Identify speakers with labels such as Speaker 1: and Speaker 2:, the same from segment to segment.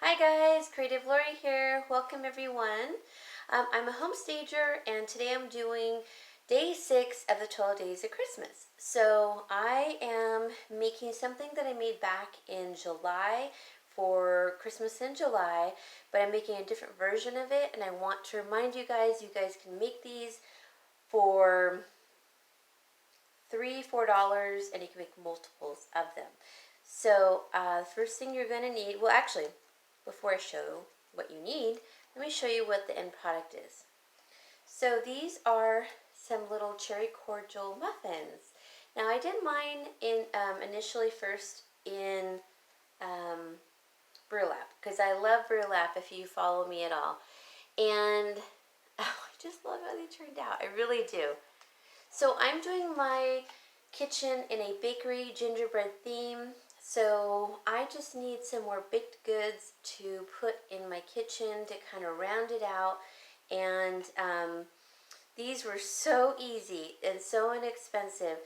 Speaker 1: Hi guys, Creative Lauri here. Welcome everyone. I'm a home stager and today I'm doing day 6 of the 12 days of Christmas. So I am making something that I made back in July for Christmas in July, but I'm making a different version of it and I want to remind you guys can make these for $3, $4 and you can make multiples of them. So first thing you're going to need, well actually, before I show what you need, let me show you what the end product is. So these are some little cherry cordial muffins. Now I did mine in initially first in burlap because I love burlap if you follow me at all. And I just love how they turned out. I really do. So I'm doing my kitchen in a bakery gingerbread theme. So I just need some more baked goods to put in my kitchen to kind of round it out. And these were so easy and so inexpensive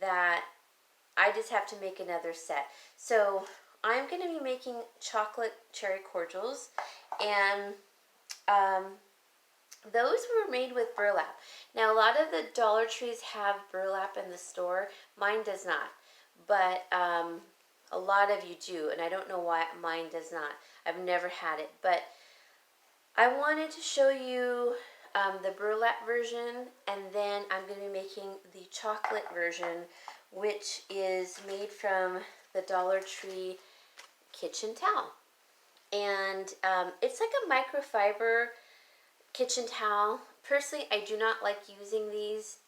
Speaker 1: that I just have to make another set. So I'm going to be making chocolate cherry cordials, and those were made with burlap. Now a lot of the Dollar Trees have burlap in the store. Mine does not, but a lot of you do, and I don't know why mine does not. I've never had it, but I wanted to show you the burlap version, and then I'm going to be making the chocolate version, which is made from the Dollar Tree kitchen towel. And it's like a microfiber kitchen towel. Personally, I do not like using these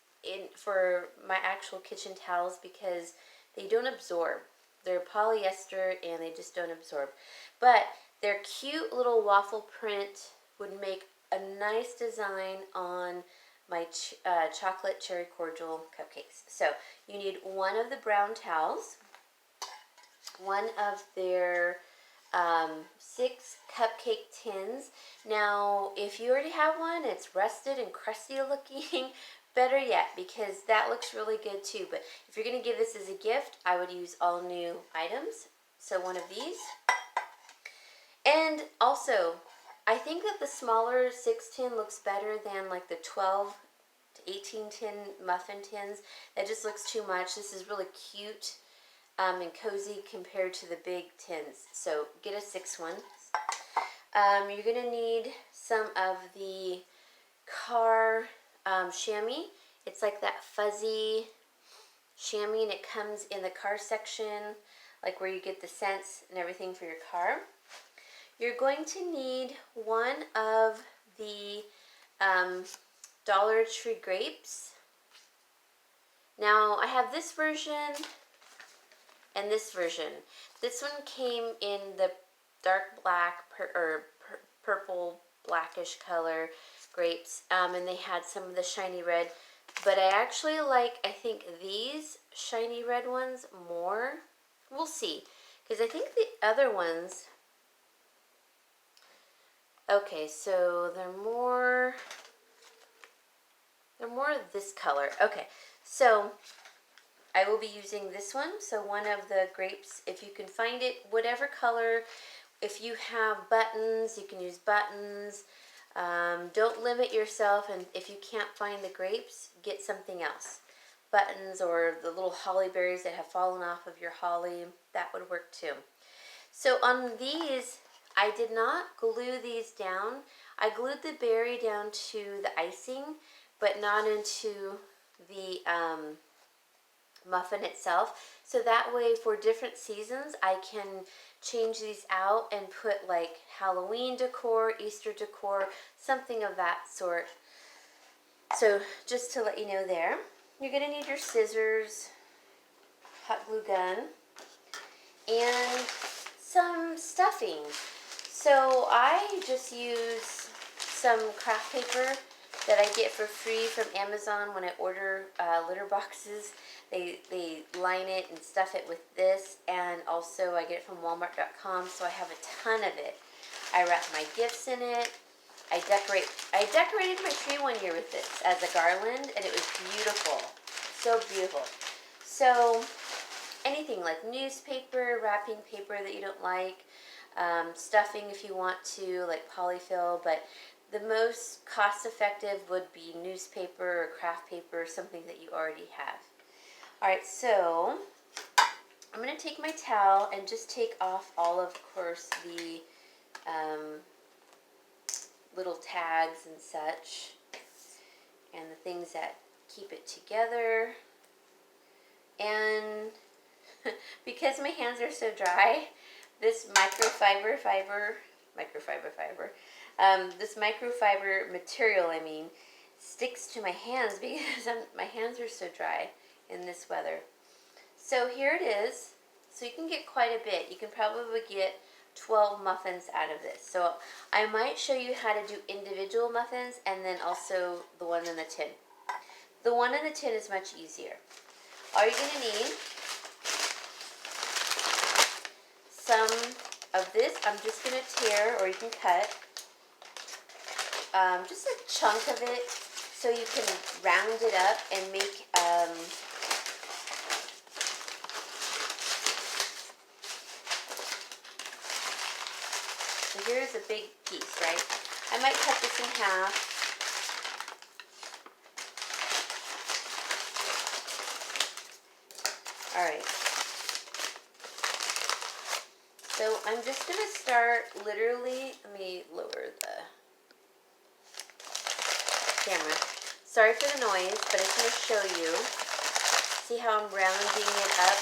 Speaker 1: for my actual kitchen towels because they don't absorb. They're polyester and they just don't absorb. But their cute little waffle print would make a nice design on my chocolate cherry cordial cupcakes. So you need one of the brown towels, one of their 6 cupcake tins. Now, if you already have one, it's rusted and crusty looking, better yet, because that looks really good too. But if you're going to give this as a gift, I would use all new items. So one of these. And also, I think that the smaller 6 tin looks better than like the 12 to 18 tin muffin tins. That just looks too much. This is really cute and cozy compared to the big tins. So get a 6 one. You're going to need some of the car chamois. It's like that fuzzy chamois, and it comes in the car section, like where you get the scents and everything for your car. You're going to need one of the Dollar Tree grapes. Now I have this version and this version. This one came in the dark black purple blackish color grapes, and they had some of the shiny red, but I actually like, I think, these shiny red ones more. We'll see, because I think the other ones, okay, so they're more this color. Okay, so I will be using this one, so one of the grapes, if you can find it, whatever color. If you have buttons, you can use buttons. Don't limit yourself, and if you can't find the grapes, get something else. Buttons or the little holly berries that have fallen off of your holly, that would work too. So on these, I did not glue these down. I glued the berry down to the icing, but not into the muffin itself. So that way for different seasons I can change these out and put like Halloween decor, Easter decor, something of that sort. So just to let you know there, you're going to need your scissors, hot glue gun, and some stuffing. So I just use some craft paper that I get for free from Amazon when I order litter boxes. They line it and stuff it with this, and also I get it from Walmart.com, so I have a ton of it. I wrap my gifts in it. I decorated my tree one year with this as a garland, and it was beautiful. So beautiful. So anything like newspaper, wrapping paper that you don't like, stuffing if you want to, like polyfill, but the most cost-effective would be newspaper or craft paper, something that you already have. All right, so I'm going to take my towel and just take off all, of course, the little tags and such, and the things that keep it together. And because my hands are so dry, this microfiber material, sticks to my hands because my hands are so dry in this weather. So here it is. So you can get quite a bit. You can probably get 12 muffins out of this. So I might show you how to do individual muffins and then also the one in the tin. The one in the tin is much easier. All you're going to need some of this. I'm just going to tear, or you can cut, just a chunk of it so you can round it up and make so here's a big piece, right? I might cut this in half. All right. So I'm just going to start literally, let me lower the camera. Sorry for the noise, but I just want to show you. See how I'm rounding it up?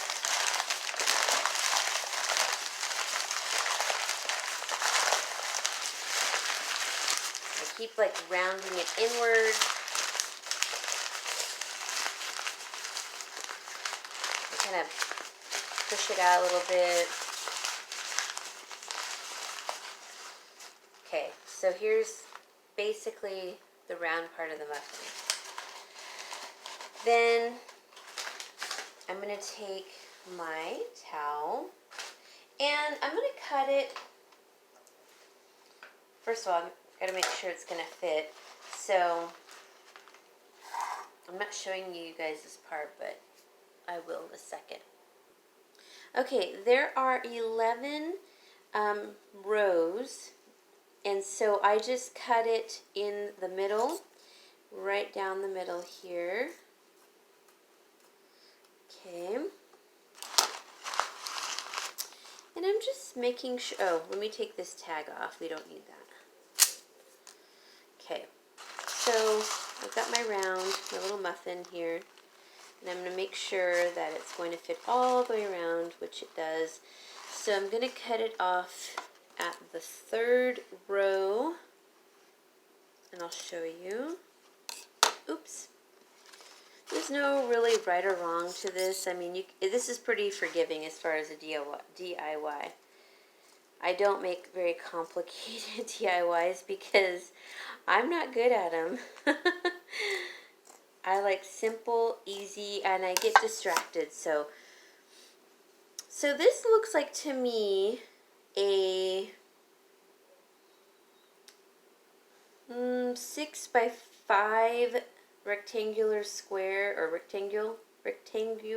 Speaker 1: I keep like rounding it inward. I kind of push it out a little bit. Okay, so here's basically the round part of the muffin. Then I'm going to take my towel and I'm going to cut it. First of all, I've got to make sure it's going to fit. So I'm not showing you guys this part, but I will in a second. Okay, there are 11 rows. And so I just cut it in the middle, right down the middle here. Okay. And I'm just making sure, oh, let me take this tag off. We don't need that. Okay. So I've got my round, my little muffin here. And I'm going to make sure that it's going to fit all the way around, which it does. So I'm going to cut it off at the 3rd row, and I'll show you. Oops. There's no really right or wrong to this. I mean, this is pretty forgiving as far as a DIY. I don't make very complicated DIYs because I'm not good at them. I like simple, easy, and I get distracted. So this looks like to me a 6 by 5 rectangular square, or rectangle. Rectangle.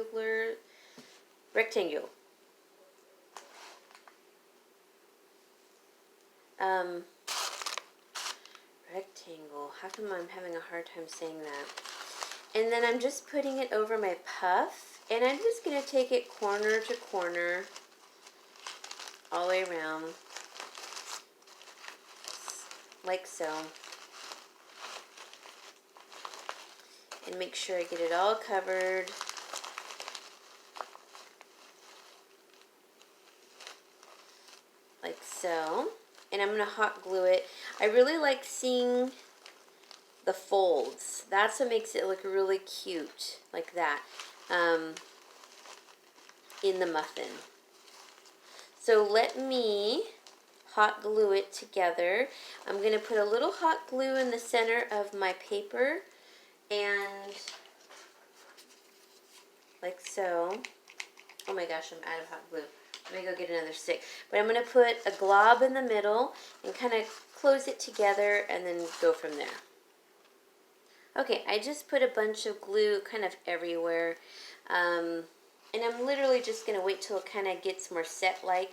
Speaker 1: How come I'm having a hard time saying that? And then I'm just putting it over my puff, and I'm just going to take it corner to corner all the way around, like so, and make sure I get it all covered. Like so. And I'm going to hot glue it. I really like seeing the folds. That's what makes it look really cute, like that, in the muffin. So let me hot glue it together. I'm going to put a little hot glue in the center of my paper, and like so. Oh my gosh, I'm out of hot glue. Let me go get another stick. But I'm going to put a glob in the middle and kind of close it together and then go from there. Okay, I just put a bunch of glue kind of everywhere. And I'm literally just going to wait till it kind of gets more set-like,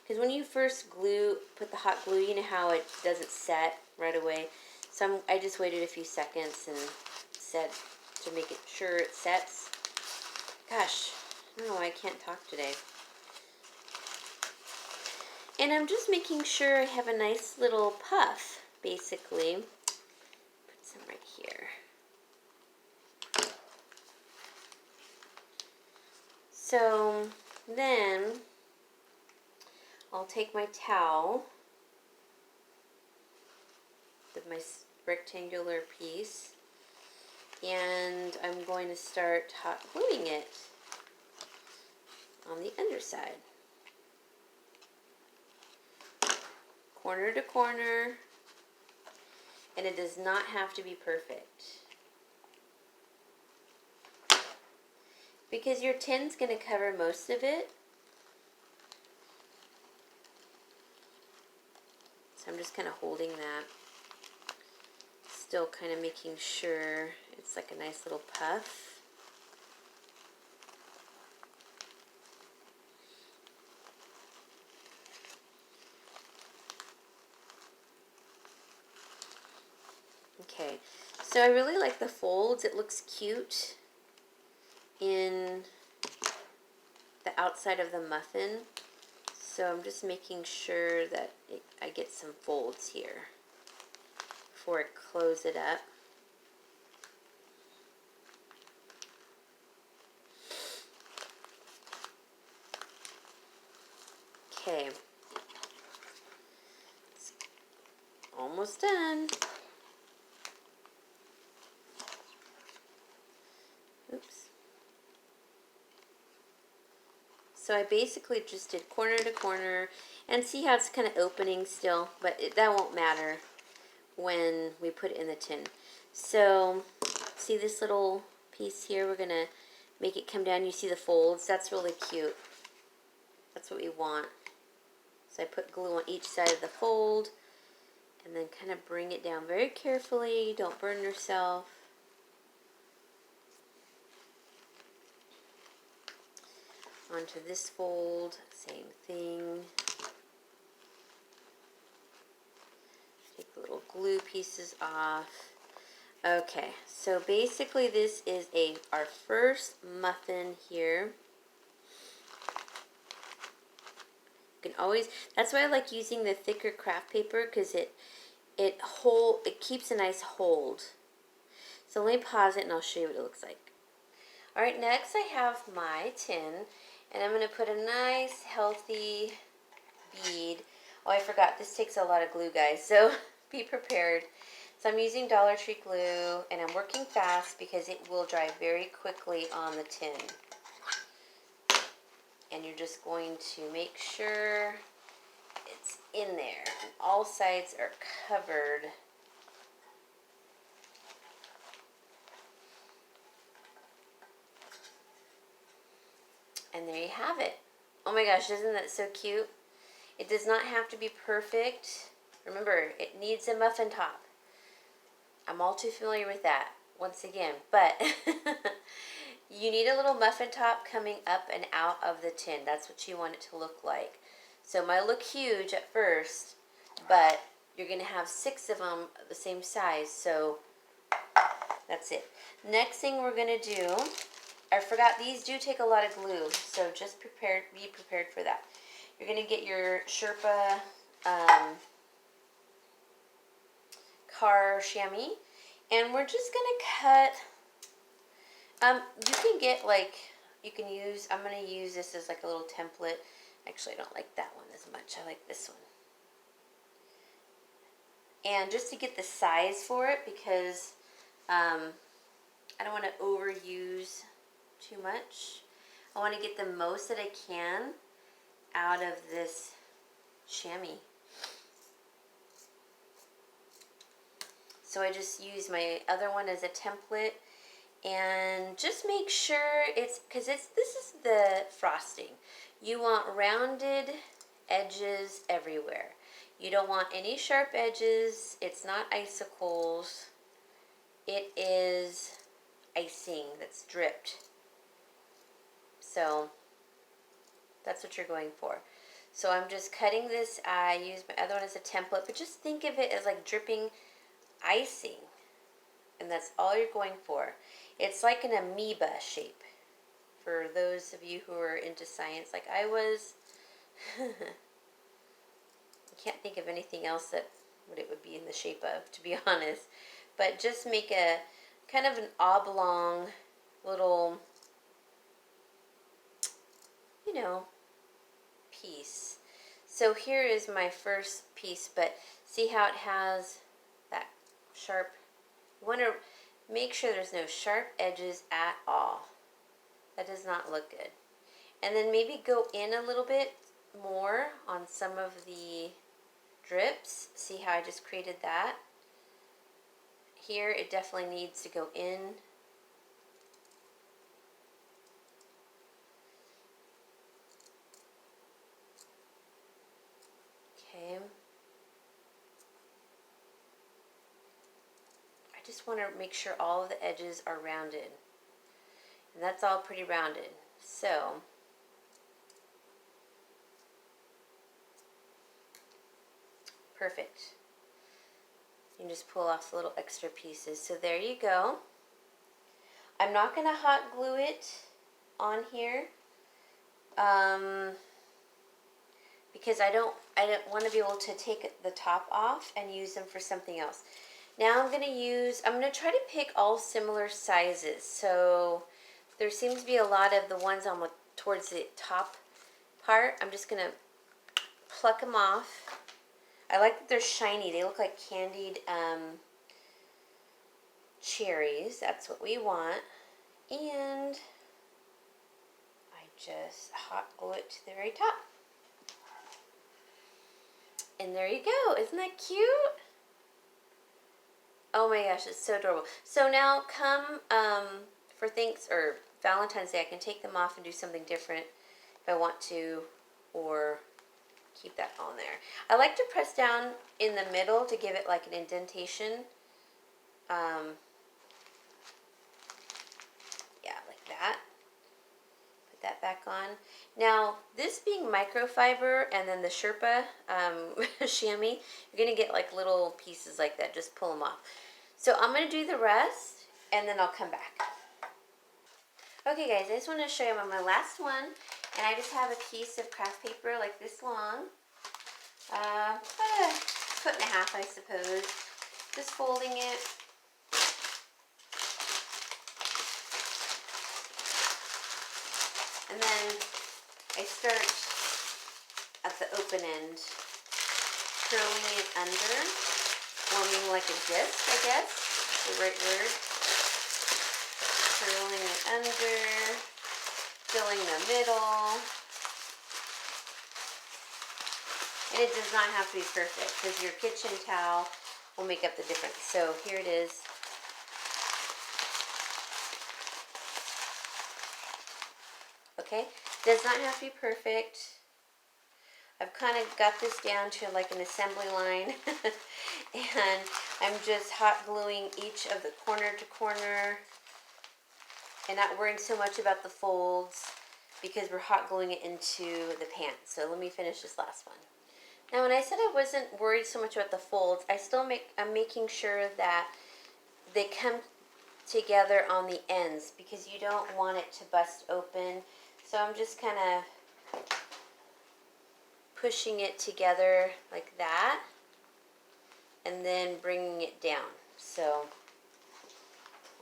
Speaker 1: because when you first put the hot glue, you know how it doesn't set right away. So I just waited a few seconds and set to make it sure it sets. Gosh, I don't know why I can't talk today. And I'm just making sure I have a nice little puff, basically. Put some right here. So then I'll take my towel with my rectangular piece, and I'm going to start hot gluing it on the underside. Corner to corner, and it does not have to be perfect. Because your tin's going to cover most of it. So I'm just kind of holding that. Still kind of making sure it's like a nice little puff. Okay, so I really like the folds. It looks cute in the outside of the muffin. So I'm just making sure that I get some folds here before I close it up. Okay, it's almost done. Oops. So I basically just did corner to corner, and see how it's kind of opening still, but that won't matter when we put it in the tin. So see this little piece here, we're going to make it come down. You see the folds, that's really cute. That's what we want. So I put glue on each side of the fold, and then kind of bring it down very carefully. Don't burn yourself. Onto this fold, same thing. Take the little glue pieces off. Okay, so basically this is our first muffin here. You can always, that's why I like using the thicker craft paper, because it keeps a nice hold. So let me pause it and I'll show you what it looks like. Alright, next I have my tin, and I'm going to put a nice healthy bead. Oh, I forgot, this takes a lot of glue, guys, so be prepared. So I'm using Dollar Tree glue, and I'm working fast because it will dry very quickly on the tin. And you're just going to make sure it's in there. And all sides are covered. And there you have it. Oh my gosh, isn't that so cute? It does not have to be perfect. Remember, it needs a muffin top. I'm all too familiar with that, once again. But you need a little muffin top coming up and out of the tin. That's what you want it to look like. So it might look huge at first, but you're going to have 6 of them the same size. So that's it. Next thing we're going to do, I forgot, these do take a lot of glue, so just be prepared for that. You're going to get your Sherpa car chamois, and we're just going to cut, you can get I'm going to use this as like a little template. Actually, I don't like that one as much. I like this one. And just to get the size for it, because I don't want to overuse too much. I want to get the most that I can out of this chamois. So I just use my other one as a template, and just make sure because this is the frosting. You want rounded edges everywhere. You don't want any sharp edges. It's not icicles. It is icing that's dripped. So that's what you're going for. So I'm just cutting this. I use my other one as a template, but just think of it as like dripping icing. And that's all you're going for. It's like an amoeba shape. For those of you who are into science like I was. I can't think of anything else that what it would be in the shape of, to be honest. But just make a kind of an oblong little, you know, piece. So here is my first piece, but see how it has that sharp, you want to make sure there's no sharp edges at all. That does not look good. And then maybe go in a little bit more on some of the drips. See how I just created that? Here it definitely needs to go in. Okay. I just want to make sure all of the edges are rounded. And that's all pretty rounded. So perfect. You can just pull off the little extra pieces. So there you go. I'm not going to hot glue it on here because I don't want to be able to take the top off and use them for something else. Now I'm going to try to pick all similar sizes. So there seems to be a lot of the ones on towards the top part. I'm just going to pluck them off. I like that they're shiny. They look like candied cherries. That's what we want. And I just hot glue it to the very top. And there you go. Isn't that cute? Oh my gosh, it's so adorable. So now come for Valentine's Day, I can take them off and do something different if I want to, or keep that on there. I like to press down in the middle to give it like an indentation. Yeah, like that. Put that back on. Now, this being microfiber and then the Sherpa chamois, you're going to get like little pieces like that. Just pull them off. So I'm going to do the rest and then I'll come back. Okay guys, I just want to show you my last one. And I just have a piece of craft paper like this long. About a foot and a half, I suppose. Just folding it. And then I start at the open end, curling it under, forming like a disc, I guess, the right word. Curling it under, filling the middle. And it does not have to be perfect because your kitchen towel will make up the difference. So here it is. Okay, does not have to be perfect. I've kind of got this down to like an assembly line. And I'm just hot gluing each of the corner to corner and not worrying so much about the folds because we're hot gluing it into the pan. So let me finish this last one. Now when I said I wasn't worried so much about the folds, I'm making sure that they come together on the ends because you don't want it to bust open. So I'm just kind of pushing it together like that and then bringing it down. So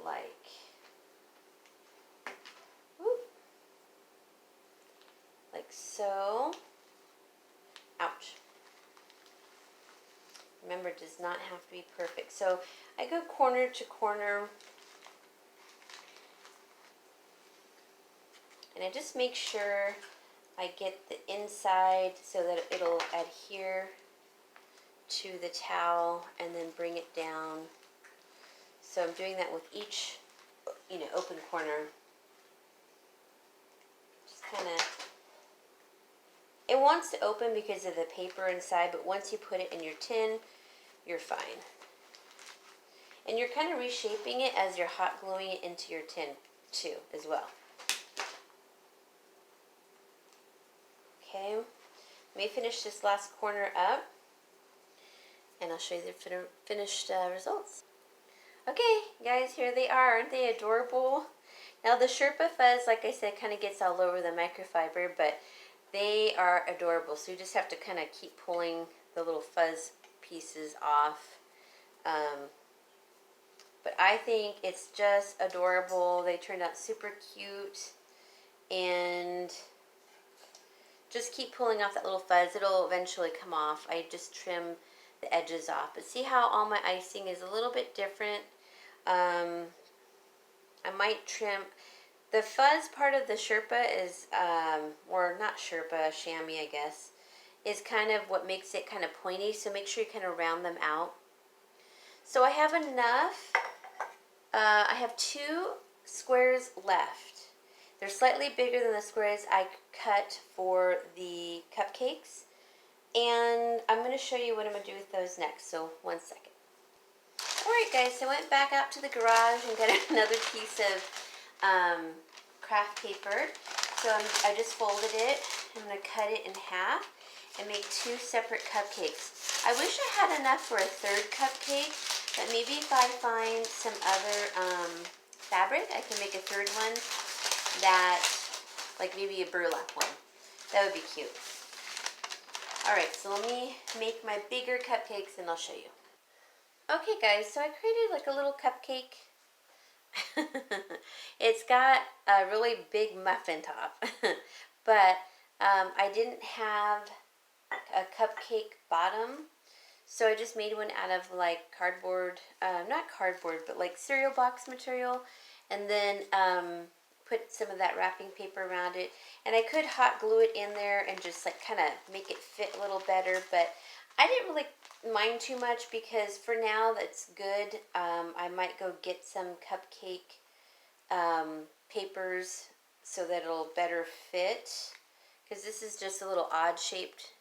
Speaker 1: like, whoop, like so. Ouch. Remember, it does not have to be perfect. So I go corner to corner and I just make sure I get the inside so that it'll adhere to the towel and then bring it down. So I'm doing that with each, open corner. Just kind of, it wants to open because of the paper inside, but once you put it in your tin, you're fine. And you're kind of reshaping it as you're hot gluing it into your tin too, as well. Okay, Let me finish this last corner up, and I'll show you the finished results. Okay, guys, here they are. Aren't they adorable? Now, the Sherpa fuzz, like I said, kind of gets all over the microfiber, but they are adorable. So you just have to kind of keep pulling the little fuzz pieces off. But I think it's just adorable. They turned out super cute. And just keep pulling off that little fuzz. It'll eventually come off. I just trim the edges off. But see how all my icing is a little bit different? I might trim. The fuzz part of the Sherpa is, or not Sherpa, chamois, I guess, is kind of what makes it kind of pointy. So make sure you kind of round them out. So I have enough. I have 2 squares left. They're slightly bigger than the squares I cut for the cupcakes. And I'm going to show you what I'm going to do with those next. So, 1 second. Alright guys, so I went back out to the garage and got another piece of craft paper. So I just folded it. I'm going to cut it in half and make 2 separate cupcakes. I wish I had enough for a 3rd cupcake, but maybe if I find some other fabric, I can make a 3rd one that, like maybe a burlap one. That would be cute. Alright, so let me make my bigger cupcakes and I'll show you. Okay guys, so I created like a little cupcake. It's got a really big muffin top, but I didn't have a cupcake bottom, so I just made one out of like cardboard, not cardboard, but like cereal box material, and then put some of that wrapping paper around it. And I could hot glue it in there and just like kind of make it fit a little better, but I didn't really mind too much because for now that's good. I might go get some cupcake papers so that it'll better fit, because this is just a little odd shaped.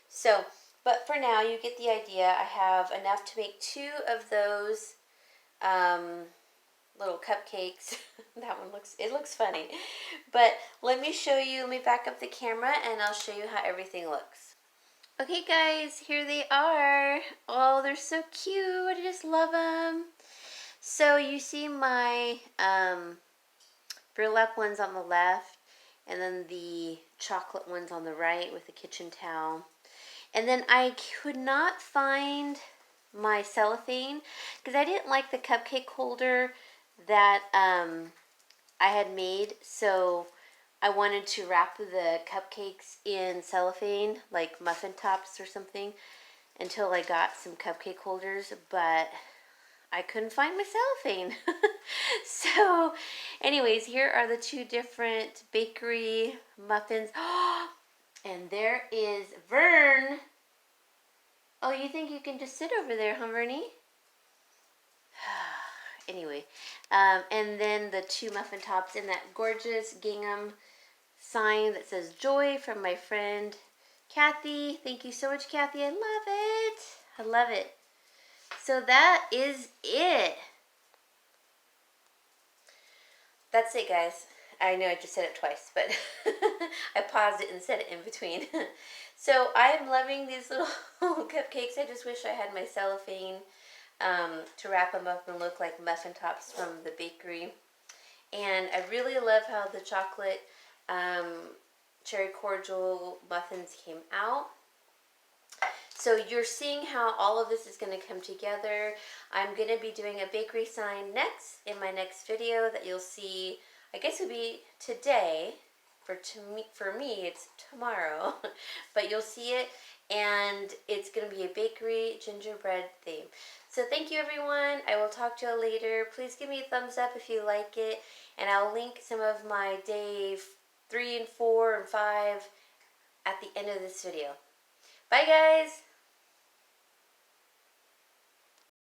Speaker 1: So, but for now you get the idea. I have enough to make 2 of those little cupcakes. That one looks funny. But let me show you, let me back up the camera and I'll show you how everything looks. Okay guys, here they are. Oh, they're so cute. I just love them. So you see my burlap ones on the left, and then the chocolate ones on the right with the kitchen towel. And then I could not find my cellophane because I didn't like the cupcake holder that I had made, so I wanted to wrap the cupcakes in cellophane, like muffin tops or something, until I got some cupcake holders, but I couldn't find my cellophane. So anyways, here are the 2 different bakery muffins. And there is Vern. Oh, you think you can just sit over there, huh, Vernie? Anyway, and then the 2 muffin tops in that gorgeous gingham sign that says joy from my friend Kathy. Thank you so much, Kathy. I love it. I love it. So that is it. That's it, guys. I know I just said it twice, but I paused it and said it in between. So I am loving these little cupcakes. I just wish I had my cellophane to wrap them up and look like muffin tops from the bakery. And I really love how the chocolate cherry cordial muffins came out. So you're seeing how all of this is going to come together. I'm going to be doing a bakery sign next in my next video that you'll see. I guess it will be today. For me, it's tomorrow. But you'll see it, and it's going to be a bakery gingerbread theme. So thank you, everyone. I will talk to you later. Please give me a thumbs up if you like it, and I'll link some of my day 3 and 4 and 5 at the end of this video. Bye, guys.